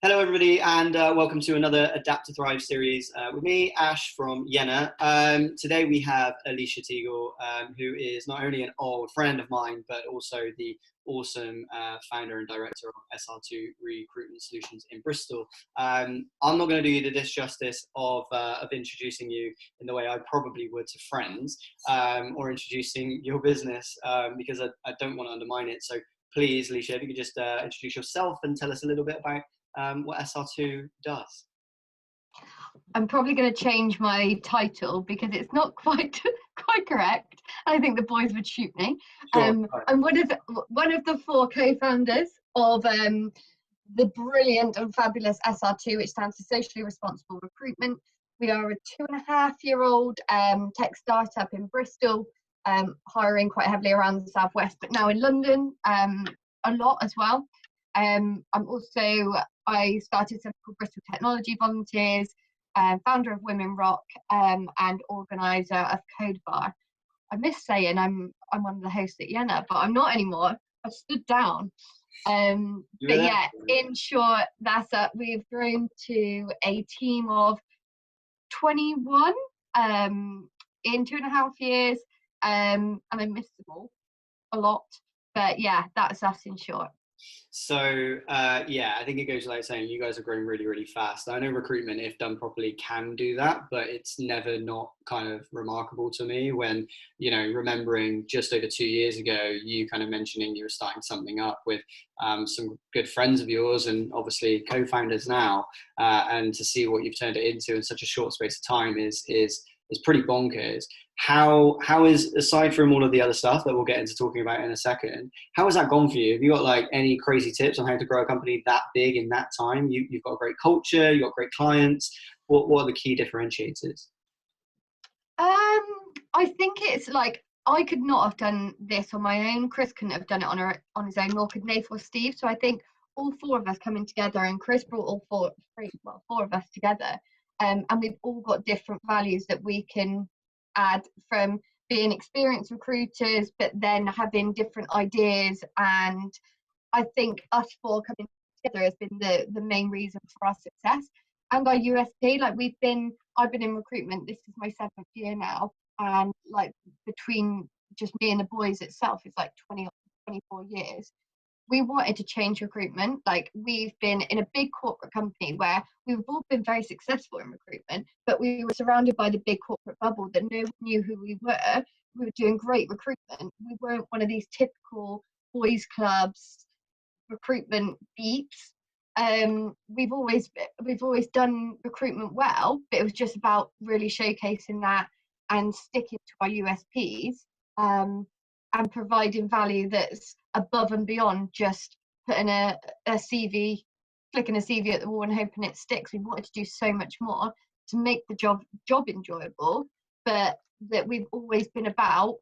Hello, everybody, and welcome to another Adapt to Thrive series with me, Ash from Jena. Today we have Alicia Teagle, who is not only an old friend of mine, but also the awesome founder and director of SR2 Recruitment Solutions in Bristol. I'm not going to do you the disjustice of introducing you in the way I probably would to friends, or introducing your business, because I don't want to undermine it. So please, Alicia, if you could just introduce yourself and tell us a little bit about what SR2 does. I'm probably going to change my title because it's not quite correct. I think the boys would shoot me. Sure. I'm one of the four co-founders of the brilliant and fabulous SR2, which stands for Socially Responsible Recruitment. We are a 2.5-year-old tech startup in Bristol, hiring quite heavily around the southwest, but now in London a lot as well. I started something called Bristol Technology Volunteers, founder of Women Rock, and organizer of Code Bar. I miss saying I'm one of the hosts at Jena, but I'm not anymore. I've stood down. But yeah, in short, that's it. We've grown to a team of 21 in 2.5 years, and I miss them all a lot. But yeah, that's us in short. So yeah, I think it goes without saying you guys are growing really, really fast. I know recruitment, if done properly, can do that, but it's never not kind of remarkable to me when, you know, remembering just over 2 years ago, you kind of mentioning you were starting something up with some good friends of yours and obviously co-founders now, and to see what you've turned it into in such a short space of time is pretty bonkers. How is, aside from all of the other stuff that we'll get into talking about in a second, how has that gone for you? Have you got like any crazy tips on how to grow a company that big in that time? You've got a great culture, you've got great clients. What are the key differentiators? I think it's like I could not have done this on my own. Chris couldn't have done it on his own, nor could Nath or Steve. So I think all four of us coming together, and Chris brought all four of us together, and we've all got different values that we can add, from being experienced recruiters, but then having different ideas. And I think us four coming together has been the main reason for our success and our USP. Like I've been in recruitment, this is my 7th year now, and like between just me and the boys itself, it's like 24 years. We wanted to change recruitment. Like, we've been in a big corporate company where we've all been very successful in recruitment, but we were surrounded by the big corporate bubble that no one knew who we were. We were doing great recruitment. We weren't one of these typical boys clubs recruitment beeps. We've always done recruitment well, but it was just about really showcasing that and sticking to our USPs, and providing value that's above and beyond just putting a CV, flicking a CV at the wall and hoping it sticks. We wanted to do so much more to make the job enjoyable, but that we've always been about,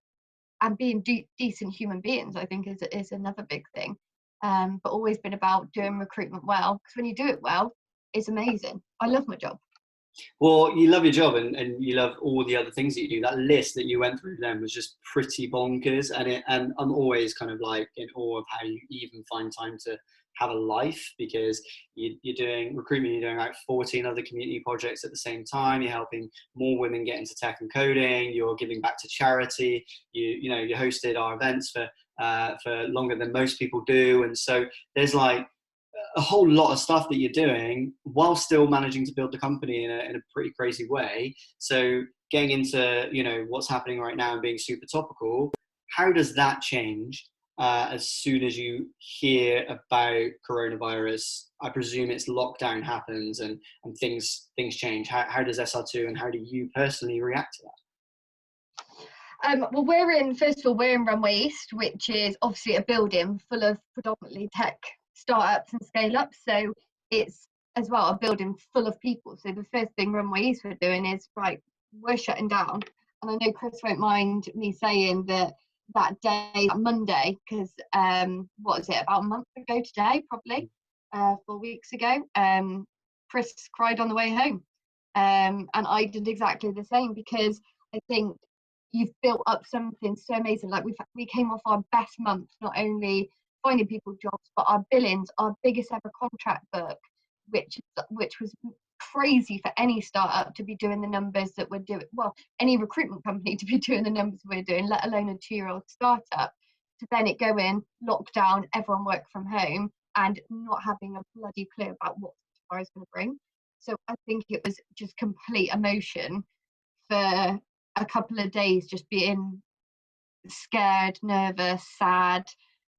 and being decent human beings, I think is another big thing. But always been about doing recruitment well, because when you do it well, it's amazing. I love my job. Well, you love your job and you love all the other things that you do. That list that you went through then was just pretty bonkers, and I'm always kind of like in awe of how you even find time to have a life, because you're doing recruitment, you're doing like 14 other community projects at the same time, you're helping more women get into tech and coding, you're giving back to charity, you know, you hosted our events for longer than most people do, and so there's like a whole lot of stuff that you're doing while still managing to build the company in a pretty crazy way. So getting into, you know, what's happening right now and being super topical, how does that change as soon as you hear about coronavirus? I presume it's lockdown happens and things change. How does SR2 and how do you personally react to that? Well, we're in Runway East, which is obviously a building full of predominantly tech startups and scale ups. So it's as well a building full of people. So the first thing Runway East were doing is, right, we're shutting down. And I know Chris won't mind me saying that day, Monday, because what is it, about a month ago today, probably 4 weeks ago, Chris cried on the way home. And I did exactly the same, because I think you've built up something so amazing. Like we came off our best month, not only finding people jobs, but our billings, our biggest ever contract book which was crazy for any startup to be doing the numbers that we're doing. Well, any recruitment company to be doing the numbers we're doing, let alone a 2-year-old startup. To then it go in lockdown, everyone work from home, and not having a bloody clue about what tomorrow is going to bring. So I think it was just complete emotion for a couple of days, just being scared, nervous, sad,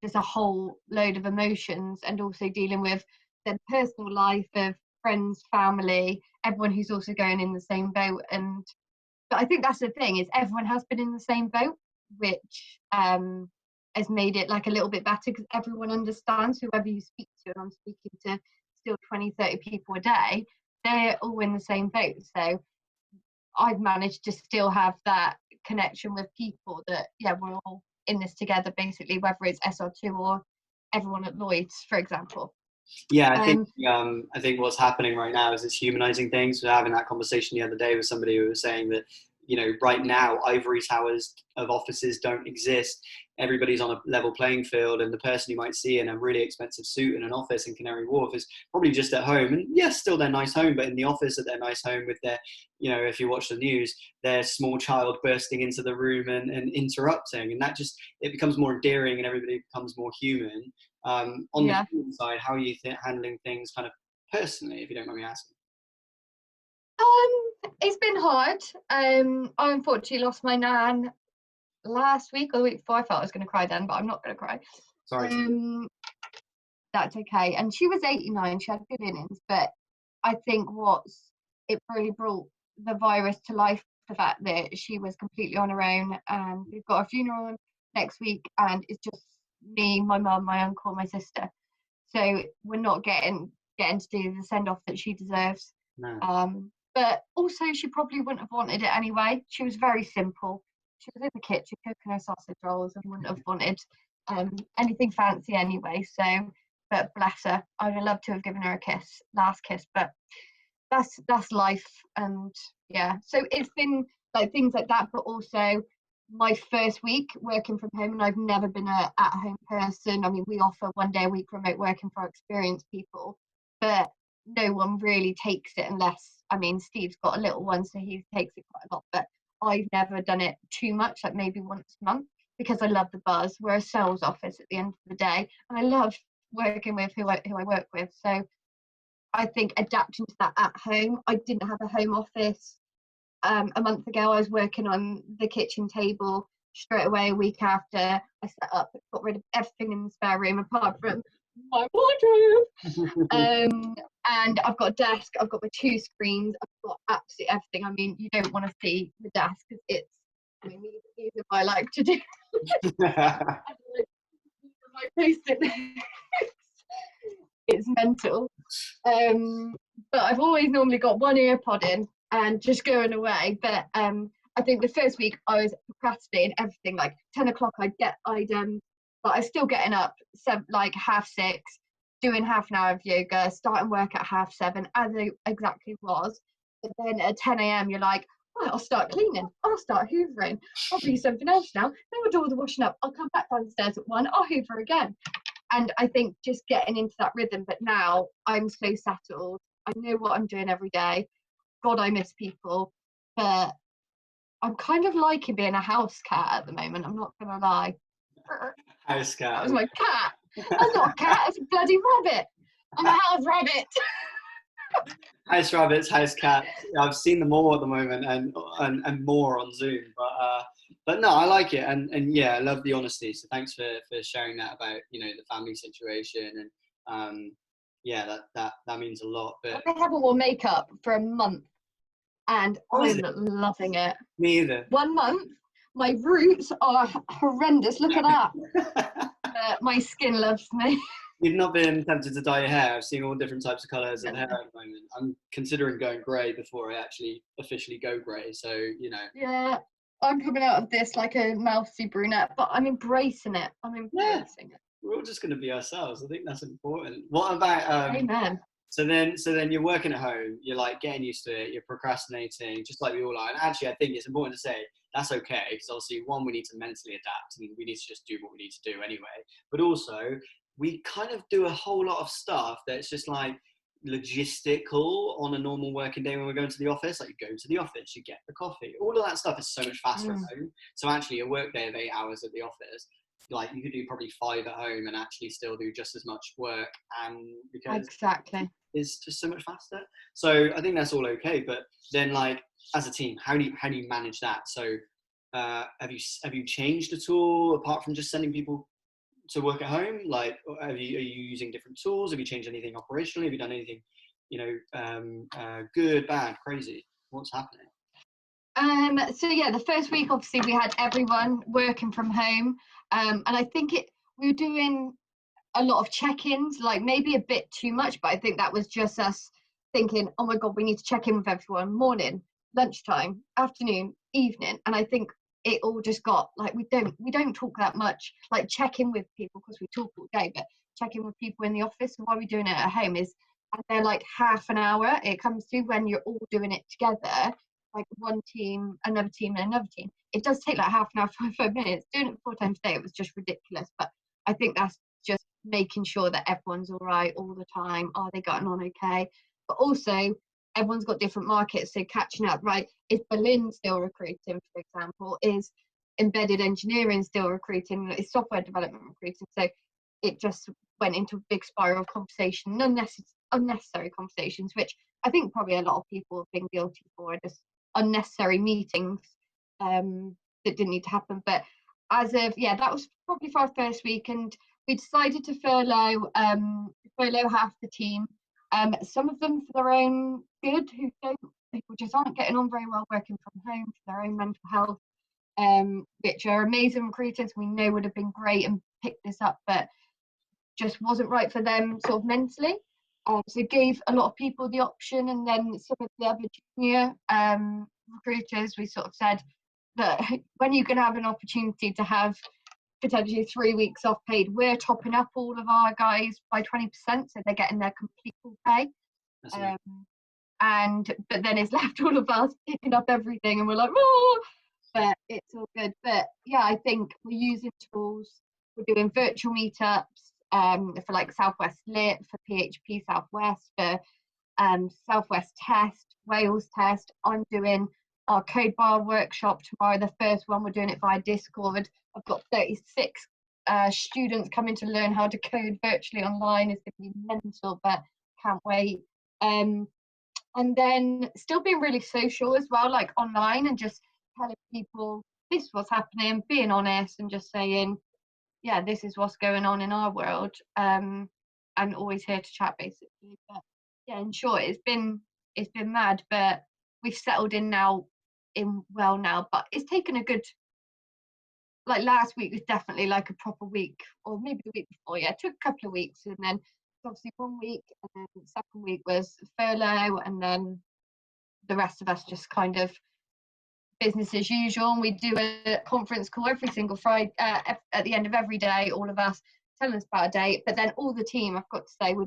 there's a whole load of emotions, and also dealing with their personal life of friends, family, everyone who's also going in the same boat. And but I think that's the thing, is everyone has been in the same boat, which has made it like a little bit better, because everyone understands, whoever you speak to, and I'm speaking to still 20-30 people a day, they're all in the same boat. So I've managed to still have that connection with people that, yeah, we're all in this together, basically, whether it's SR2 or everyone at Lloyd's, for example. Yeah, I think what's happening right now is it's humanizing things. We were having that conversation the other day with somebody who was saying that, right now, ivory towers of offices don't exist. Everybody's on a level playing field, and the person you might see in a really expensive suit in an office in Canary Wharf is probably just at home. And yes, still their nice home, but in the office at their nice home with their, if you watch the news, their small child bursting into the room and interrupting. And that just, it becomes more endearing and everybody becomes more human. On the human side, how are you handling things kind of personally, if you don't mind me asking? It's been hard. I unfortunately lost my nan last week or the week before. I felt I was going to cry then, but I'm not going to cry. Sorry. That's okay. And she was 89. She had good innings, but I think it really brought the virus to life, the fact that she was completely on her own. And we've got a funeral next week, and it's just me, my mum, my uncle, my sister. So we're not getting to do the send off that she deserves. No. But also, she probably wouldn't have wanted it anyway. She was very simple. She was in the kitchen cooking her sausage rolls and wouldn't have wanted anything fancy anyway. So, but bless her, I would love to have given her a last kiss. But that's life, and yeah. So it's been like things like that, but also my first week working from home, and I've never been a at-home person. I mean, we offer 1 day a week remote working for our experienced people, but no one really takes it unless, I mean, Steve's got a little one, so he takes it quite a lot, but I've never done it too much, like maybe once a month, because I love the buzz. We're a sales office at the end of the day, and I love working with who I work with. So I think adapting to that at home. I didn't have a home office a month ago. I was working on the kitchen table straight away. A week after, I set up, got rid of everything in the spare room apart from my wardrobe. And I've got a desk, I've got my 2 screens, I've got absolutely everything. I mean, you don't want to see the desk, because I mean, these are what I like to do. My post-it notes. It's mental. But I've always normally got one earpod in and just going away. But I think the first week I was procrastinating everything. Like 10 o'clock, but I was still getting up like 6:30, doing half an hour of yoga, starting work at 7:30, as it exactly was. But then at 10 a.m. you're like, right, I'll start cleaning, I'll start hoovering, I'll do something else now. Then we'll do all the washing up. I'll come back downstairs at 1, I'll hoover again. And I think just getting into that rhythm. But now I'm so settled. I know what I'm doing every day. God, I miss people. But I'm kind of liking being a house cat at the moment. I'm not going to lie. House cat. That was my cat. I'm not a cat. It's a bloody rabbit. I'm a house rabbit. House rabbits, house cats. I've seen them all at the moment, and more on Zoom. But no, I like it, and yeah, I love the honesty. So thanks for sharing that about the family situation, and yeah, that means a lot. But I haven't worn makeup for a month, and I'm loving it. Me either. 1 month. My roots are horrendous. Look at that. My skin loves me. You've not been tempted to dye your hair? I've seen all different types of colours of hair at the moment. I'm considering going grey before I actually officially go grey. So Yeah, I'm coming out of this like a mousy brunette, but I'm embracing it. It. We're all just going to be ourselves. I think that's important. What about Amen. So then you're working at home, you're like getting used to it, you're procrastinating, just like we all are. And actually, I think it's important to say that's okay, because obviously, one, we need to mentally adapt, and we need to just do what we need to do anyway. But also, we kind of do a whole lot of stuff that's just like, logistical on a normal working day when we're going to the office. Like, you go to the office, you get the coffee, all of that stuff is so much faster at home. So actually a work day of 8 hours at the office, like, you could do probably 5 at home and actually still do just as much work, and because Exactly. it's just so much faster. So I think that's all okay. But then, like, as a team, how do you manage that? So have you changed at all, apart from just sending people to work at home? Like, are you using different tools? Have you changed anything operationally? Have you done anything, good, bad, crazy? What's happening? So yeah, the first week obviously we had everyone working from home, and I think we were doing a lot of check-ins, like maybe a bit too much, but I think that was just us thinking, oh my god, we need to check in with everyone, morning, lunchtime, afternoon, evening. And I think it all just got like, we don't talk that much, like check in with people because we talk all day, but check in with people in the office. And why we're doing it at home is, and they're like half an hour it comes to, when you're all doing it together, like one team, another team, and another team. It does take like half an hour, 45 minutes. Doing it 4 times a day, it was just ridiculous. But I think that's just making sure that everyone's all right all the time. Are they getting on okay? But also, everyone's got different markets, so catching up, right? Is Berlin still recruiting, for example? Is embedded engineering still recruiting? Is software development recruiting? So it just went into a big spiral of conversation, unnecessary conversations, which I think probably a lot of people have been guilty for, just unnecessary meetings that didn't need to happen. But as of, yeah, that was probably for our first week, and we decided to furlough half the team. Some of them for their own good, who just aren't getting on very well working from home, for their own mental health, which are amazing recruiters we know would have been great and picked this up, but just wasn't right for them sort of mentally. So gave a lot of people the option, and then some of the other junior recruiters, we sort of said that when you can have an opportunity to have potentially 3 weeks off paid, we're topping up all of our guys by 20%, so they're getting their complete full pay. But then it's left all of us picking up everything, and we're like, oh, but it's all good. But yeah, I think we're using tools. We're doing virtual meetups for like Southwest Lit, for PHP Southwest, for Southwest Test, Wales Test. I'm doing our code bar workshop tomorrow, the first one. We're doing it via Discord. I've got 36 students coming to learn how to code virtually online. It's going to be mental, but can't wait. And then still being really social as well, like online, and just telling people this is what's happening, being honest, and just saying, yeah, this is what's going on in our world. And always here to chat, basically. But yeah, in short, it's been mad, but we've settled in now, but it's taken a good, like last week was definitely like a proper week, or maybe the week before. Yeah, it took a couple of weeks, and then obviously 1 week, and then the second week was furlough, and then the rest of us just kind of business as usual. And we do a conference call every single Friday, at the end of every day, all of us telling us about a day. But then all the team, I've got to say, we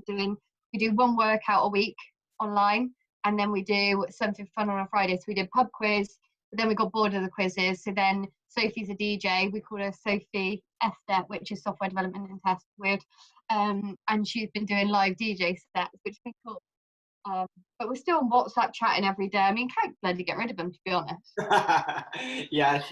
do one workout a week online, and then we do something fun on a Friday. So we did pub quiz, but then we got bored of the quizzes. So then Sophie's a DJ. We call her Sophie Esther, which is software development and test, weird. And she's been doing live DJ sets, which has been cool. But we're still on WhatsApp chatting every day. I mean, can't bloody get rid of them, to be honest. Yeah,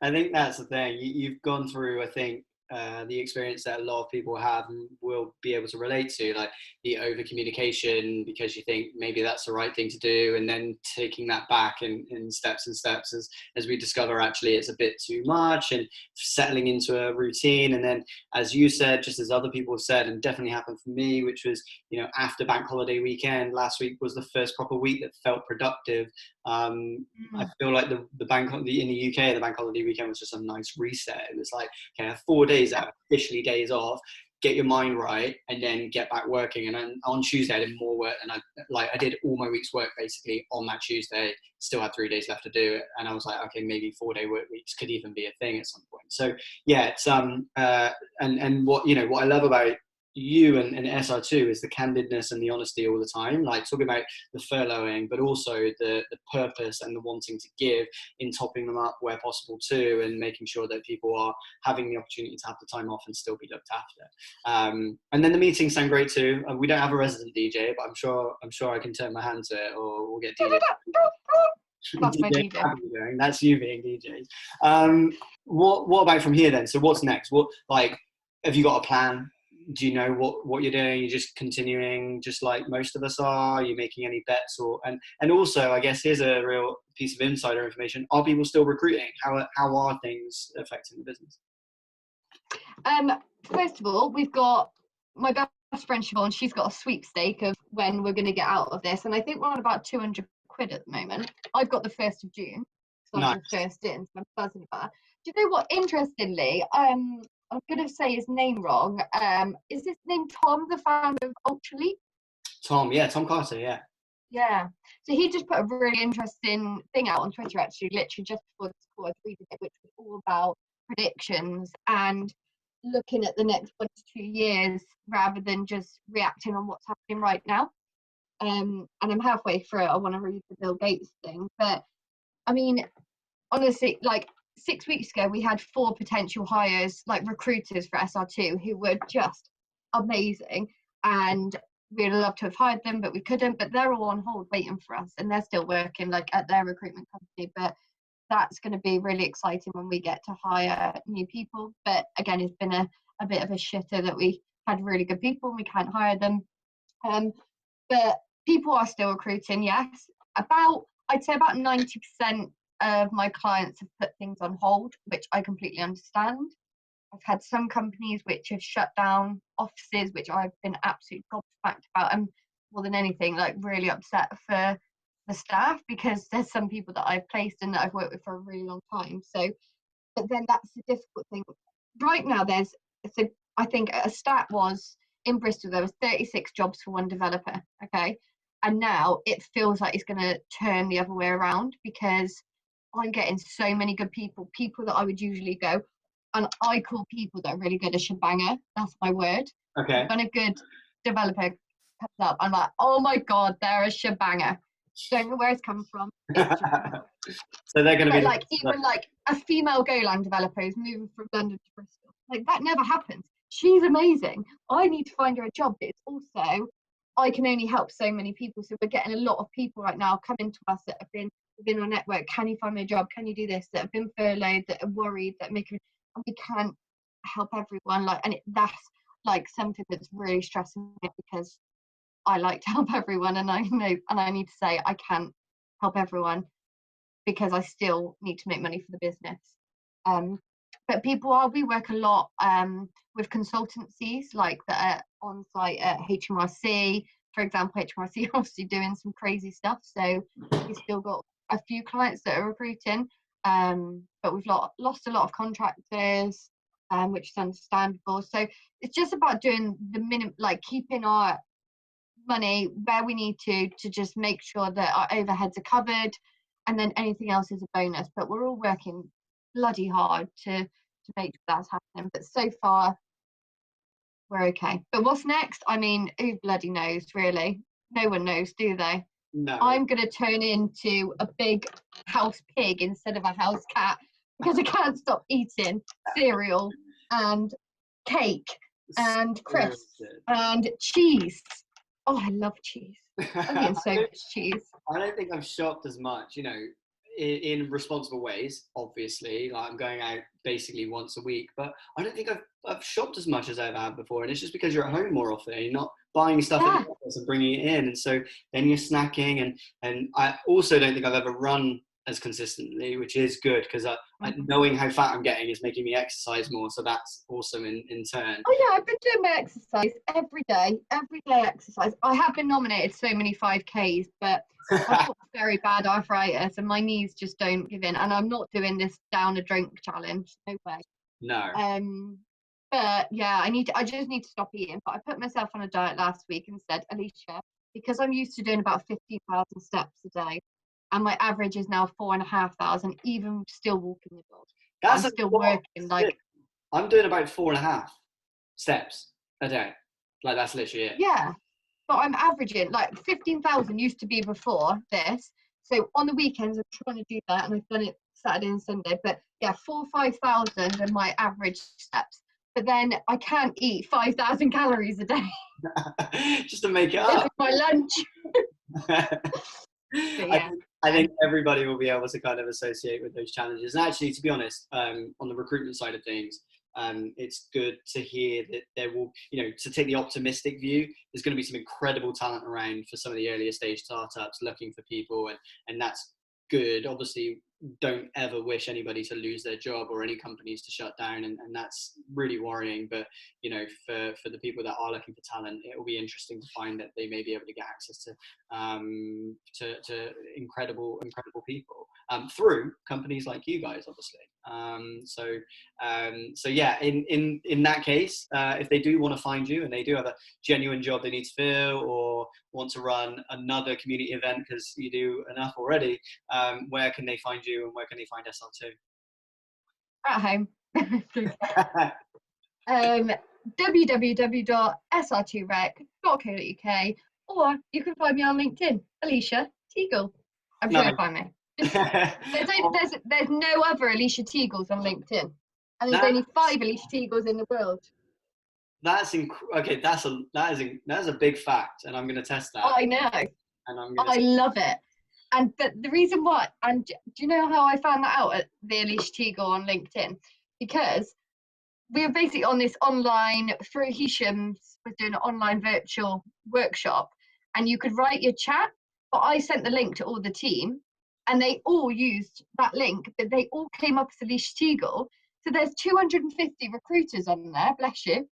I think that's the thing. You've gone through, I think, the experience that a lot of people have and will be able to relate to, like the over communication because you think maybe that's the right thing to do, and then taking that back in steps and steps as we discover actually it's a bit too much, and settling into a routine. And then, as you said, just as other people said, and definitely happened for me, which was, after bank holiday weekend, last week was the first proper week that felt productive. I feel like in the UK, the bank holiday weekend was just a nice reset. It was like, okay, I have 4 days that are officially days off, get your mind right, and then get back working. And then on Tuesday, I did more work, and I did all my week's work basically on that Tuesday. Still had 3 days left to do it, and I was like, okay, maybe 4-day work weeks could even be a thing at some point. So yeah, it's and what I love about you and SR2 is the candidness and the honesty all the time, like talking about the furloughing, but also the purpose and the wanting to give in topping them up where possible too, and making sure that people are having the opportunity to have the time off and still be looked after. And then the meetings sound great too. We don't have a resident DJ, but I'm sure I can turn my hand to it, or we'll get DJ. That's my DJ. That's you being DJs. What about from here then? So what's next? What, like, have you got a plan? Do you know what you're doing? You're just continuing, just like most of us are. Are you making any bets, or and also, I guess here's a real piece of insider information: are people still recruiting? How are things affecting the business? First of all, we've got my best friend Siobhan. She's got a sweepstake of when we're going to get out of this, and I think we're on about 200 quid at the moment. I've got the 1st of June, so I'm the first in, so I'm buzzing about that. Do you know what? Interestingly, I'm going to say his name wrong. Is his name Tom, the founder of Ultraleap? Tom, yeah, Tom Carter, yeah. Yeah. So he just put a really interesting thing out on Twitter, actually, literally just before this call. I tweeted it, which was all about predictions and looking at the next 1 to 2 years rather than just reacting on what's happening right now. And I'm halfway through it. I want to read the Bill Gates thing, but I mean, honestly, like 6 weeks ago, we had 4 potential hires, like recruiters for SR2, who were just amazing, and we'd love to have hired them, but we couldn't. But they're all on hold waiting for us, and they're still working like at their recruitment company. But that's going to be really exciting when we get to hire new people. But again, it's been a bit of a shitter that we had really good people and we can't hire them. But people are still recruiting, yes. I'd say about 90% of my clients have put things on hold, which I completely understand. I've had some companies which have shut down offices, which I've been absolutely gobsmacked about, and more than anything, like really upset for the staff, because there's some people that I've placed and that I've worked with for a really long time. So, but then that's the difficult thing. Right now, I think a stat was in Bristol, there was 36 jobs for one developer, okay? And now it feels like it's going to turn the other way around, because I'm getting so many good people that I would usually go, and I call people that are really good a shebanger. That's my word. Okay. When a good developer comes up, I'm like, oh my God, they're a shebanger. Don't know where it's come from. So they're going to be like even like a female Golang developer who's moving from London to Bristol. Like that never happens. She's amazing. I need to find her a job, but it's also I can only help so many people. So we're getting a lot of people right now coming to us that have been within our network. Can you find me a job? Can you do this? That have been furloughed, that are worried, that and we can't help everyone. Like, and that's like something that's really stressing me, because I like to help everyone, and I know, and I need to say I can't help everyone because I still need to make money for the business. But we work a lot with consultancies like that are on site at HMRC. For example, HMRC are obviously doing some crazy stuff. So we've still got a few clients that are recruiting, but we've lost a lot of contractors, which is understandable. So it's just about doing the minimum, like keeping our money where we need to just make sure that our overheads are covered, and then anything else is a bonus. But we're all working bloody hard to make sure that's happening. But so far, we're okay. But what's next? I mean, who bloody knows, really? No one knows, do they? No. I'm going to turn into a big house pig instead of a house cat, because I can't stop eating cereal and cake and crisps and cheese. Oh, I love cheese. I'm eating so much cheese. I don't think I've shopped as much, in responsible ways, obviously. Like, I'm going out basically once a week, but I don't think I've shopped as much as I've had before. And it's just because you're at home more often, and you're not buying stuff in the office and bringing it in. And so then you're snacking. And I also don't think I've ever run as consistently, which is good, because knowing how fat I'm getting is making me exercise more. So that's awesome in turn. Oh yeah, I've been doing my exercise every day exercise. I have been nominated so many 5Ks, but I've got very bad arthritis and my knees just don't give in. And I'm not doing this down a drink challenge. No way. No. But yeah, I just need to stop eating. But I put myself on a diet last week and said, Alicia, because I'm used to doing about 15,000 steps a day, and my average is now 4,500, even still walking the dog. I'm still working. Like, I'm doing about 4.5 steps a day. Like that's literally it. Yeah, but I'm averaging like 15,000 used to be before this. So on the weekends, I'm trying to do that, and I've done it Saturday and Sunday. But yeah, 4,000-5,000 are my average steps. But then I can't eat 5,000 calories a day. Just to make it This up. is my lunch. But I yeah, think, I think everybody will be able to kind of associate with those challenges. And actually, to be honest, on the recruitment side of things, it's good to hear that there will, to take the optimistic view, there's going to be some incredible talent around for some of the earlier stage startups looking for people, and that's good. Obviously, don't ever wish anybody to lose their job or any companies to shut down, and that's really worrying. But for the people that are looking for talent, it will be interesting to find that they may be able to get access to incredible people through companies like you guys, obviously. So yeah, in that case, if they do want to find you and they do have a genuine job they need to fill, or want to run another community event because you do enough already, where can they find you and where can they find SR2? at home. www.sr2rec.co.uk, or you can find me on LinkedIn, Alicia Teagle. I'm sure you'll find me. There's no other Alicia Teagles on LinkedIn, and there's only 5 Alicia Teagles in the world. Okay. That is a big fact, and I'm going to test that. I know. And I love it. And but the reason why, and do you know how I found that out at the Alicia Teagle on LinkedIn? Because we were basically on this online, through Hisham's was doing an online virtual workshop, and you could write your chat, but I sent the link to all the team, and they all used that link, but they all came up as Alicia Teagle. So there's 250 recruiters on there, bless you.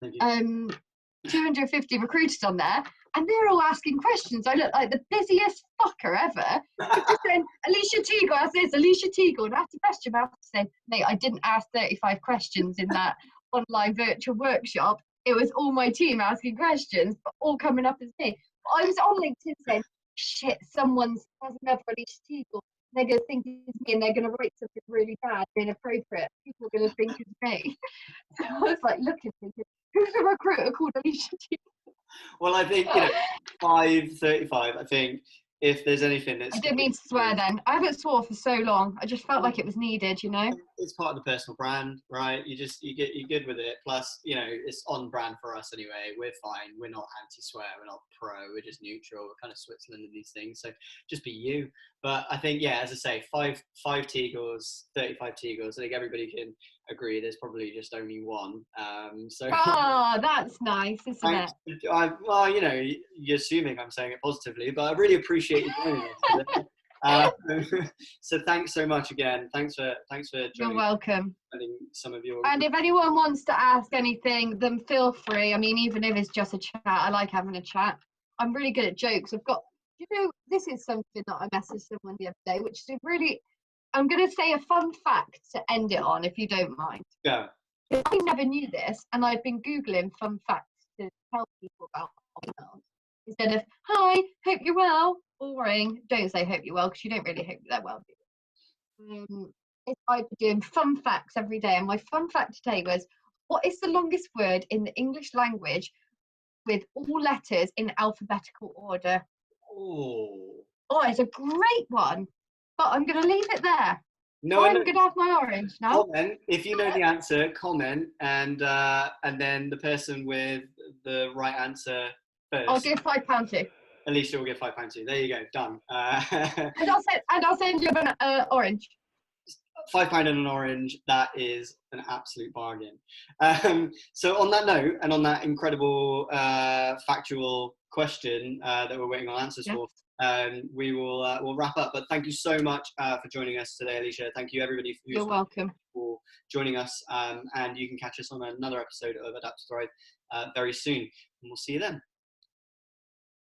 Thank you. 250 recruiters on there, and they're all asking questions. I look like the busiest fucker ever. Just saying, Alicia Teagle asked this, Alicia Teagle, and after question, I have to say, mate, I didn't ask 35 questions in that online virtual workshop. It was all my team asking questions, but all coming up as me. But I was on LinkedIn saying, shit, has another Alicia Teagle. They're going to think it's me, and they're going to write something really bad, inappropriate. People are going to think it's me. So I was like looking, thinking, who's a recruiter called Alicia Teagle? Well, I think 5:35. I think if there's anything that's, I didn't mean to swear then. I haven't swore for so long. I just felt like it was needed, It's part of the personal brand, right? You're good with it. Plus, it's on brand for us anyway. We're fine. We're not anti-swear. We're not pro. We're just neutral. We're kind of Switzerland in these things. So just be you. But I think, yeah, as I say, five Teagles, 35 Teagles. I think everybody can agree there's probably just only one. That's nice, isn't it? Well, you're assuming I'm saying it positively, but I really appreciate you joining us today. So thanks so much again. Thanks for joining. You're welcome. Some of your. And if anyone wants to ask anything, then feel free. I mean, even if it's just a chat, I like having a chat. I'm really good at jokes. This is something that I messaged someone the other day, which is really, I'm going to say a fun fact to end it on, if you don't mind. Yeah. I never knew this, and I've been Googling fun facts to tell people about emails. Instead of, hi, hope you're well, boring. Don't say hope you're well, because you don't really hope they're well, do you? I've been doing fun facts every day, and my fun fact today was, what is the longest word in the English language with all letters in alphabetical order? Oh, it's a great one, but I'm going to leave it there. I'm going to have my orange now. Comment if you know the answer. Comment, and then the person with the right answer first. I'll give £5 to. Alicia will give £5 to. There you go, done. And I'll send you an orange. £5 and an orange. That is an absolute bargain. So on that note, and on that incredible factual question that we're waiting on answers for, we'll wrap up. But thank you so much for joining us today, Alicia. Thank you everybody You're welcome for joining us. And you can catch us on another episode of Adapt to Thrive very soon. And we'll see you then.